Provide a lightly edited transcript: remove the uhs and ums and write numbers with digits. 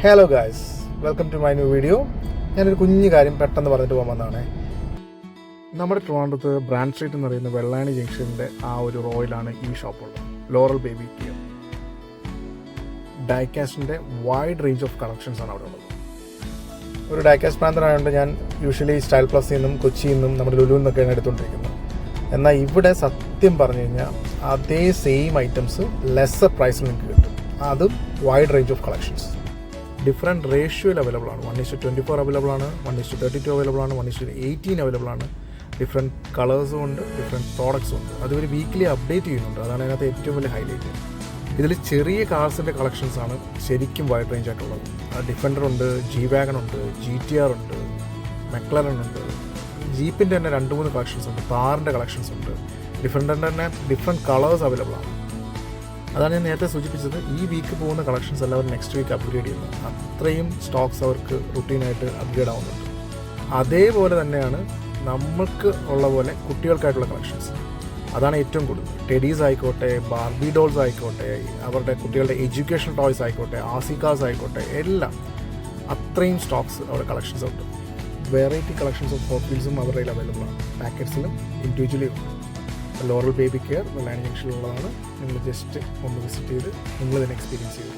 Hello guys, welcome to my new video. ഞാനൊരു കുഞ്ഞു കാര്യം പെട്ടെന്ന് പറഞ്ഞിട്ട് പോകുന്നതാണ്. നമ്മുടെ ട്രിവാൻഡ്രത്ത് ബ്രാൻഡ് സ്ട്രീറ്റ് എന്ന് പറയുന്ന വെള്ളായണി ജംഗ്ഷനിൻ്റെ ആ ഒരു റോയിലാണ് ഈ ഷോപ്പുള്ളത്. ലോറൽ ബേബി കെയർ ഡൈകാസ്റ്റിൻ്റെ വൈഡ് റേഞ്ച് ഓഫ് കളക്ഷൻസ് ആണ് അവിടെ ഉള്ളത്. ഒരു ഡൈകാസ്റ്റ് പ്രാന്തനായതുകൊണ്ട് ഞാൻ യൂഷ്വലി സ്റ്റൈൽ പ്ലസിൽ നിന്നും കൊച്ചിയിൽ നിന്നും നമ്മുടെ ലുലുവിൽ നിന്നൊക്കെയാണ് എടുത്തുകൊണ്ടിരിക്കുന്നത്. എന്നാൽ ഇവിടെ സത്യം പറഞ്ഞു കഴിഞ്ഞാൽ അതേ സെയിം ഐറ്റംസ് ലെസ്സർ പ്രൈസിൽ നിങ്ങൾക്ക് കിട്ടും. അതും wide range of collections. Different റേഷ്യോയിൽ അവൈലബിൾ ആണ്. 1:24 അവൈലബിൾ ആണ്, 1:32 അവൈലബിൾ ആണ്, 1:18 അവൈലബിൾ ആണ്. ഡിഫറെൻറ്റ് കളേഴ്സും ഉണ്ട്, ഡിഫറെൻറ്റ് പ്രോഡക്ട്സും ഉണ്ട്. അതൊരു വീക്കിലി അപ്ഡേറ്റ് ചെയ്യുന്നുണ്ട്. അതാണ് അതിനകത്ത് ഏറ്റവും വലിയ ഹൈലൈറ്റ്. ഇതിൽ ചെറിയ കാർസിൻ്റെ കളക്ഷൻസാണ് ശരിക്കും വൈഡ് റേഞ്ച് ആയിട്ടുള്ളത്. ഡിഫൻഡർ ഉണ്ട്, ജി വാഗൺ ഉണ്ട്, GTR ഉണ്ട്, മെക്ലറൻ ഉണ്ട്. ജീപ്പിൻ്റെ തന്നെ 2-3 കളക്ഷൻസ് ഉണ്ട്, കാറിൻ്റെ കളക്ഷൻസ് ഉണ്ട്. ഡിഫൻഡറിൻ്റെ തന്നെ ഡിഫറെൻറ്റ് കളേഴ്സ് അവൈലബിൾ ആണ്. അതാണ് ഞാൻ നേരത്തെ സൂചിപ്പിച്ചത്. ഈ വീക്ക് പോകുന്ന കളക്ഷൻസ് എല്ലാവരും നെക്സ്റ്റ് വീക്ക് അപ്ഗ്രേഡ് ചെയ്യുന്നത്. അത്രയും സ്റ്റോക്സ് അവർക്ക് റുട്ടീനായിട്ട് അപ്ഗ്രേഡ് ആവുന്നുണ്ട്. അതേപോലെ തന്നെയാണ് നമുക്ക് ഉള്ള പോലെ കുട്ടികൾക്കായിട്ടുള്ള കളക്ഷൻസ്. അതാണ് ഏറ്റവും കൂടുതൽ. ടെഡീസ് ആയിക്കോട്ടെ, ബാർബി ഡോൾസ് ആയിക്കോട്ടെ, അവരുടെ കുട്ടികളുടെ എഡ്യൂക്കേഷൻ ടോയ്സ് ആയിക്കോട്ടെ, ആസി കാർസ് ആയിക്കോട്ടെ, എല്ലാം അത്രയും സ്റ്റോക്സ് അവിടെ കളക്ഷൻസ് ഉണ്ട്. വെറൈറ്റി കളക്ഷൻസ് ഓഫ് ഹോട്ട് വീൽസും അവരുടെ കയ്യിൽ അവൈലബിൾ ആണ്. പാക്കറ്റ്സിലും ഇൻഡിവിജ്വലി ഉണ്ട്. ലോറൽ ബേബി കെയർ വെള്ളായണി ജംഗ്ഷനിലുള്ളതാണ്. നിങ്ങൾ ജസ്റ്റ് ഒന്ന് വിസിറ്റ് ചെയ്ത് നിങ്ങൾ തന്നെ എക്സ്പീരിയൻസ് ചെയ്തു.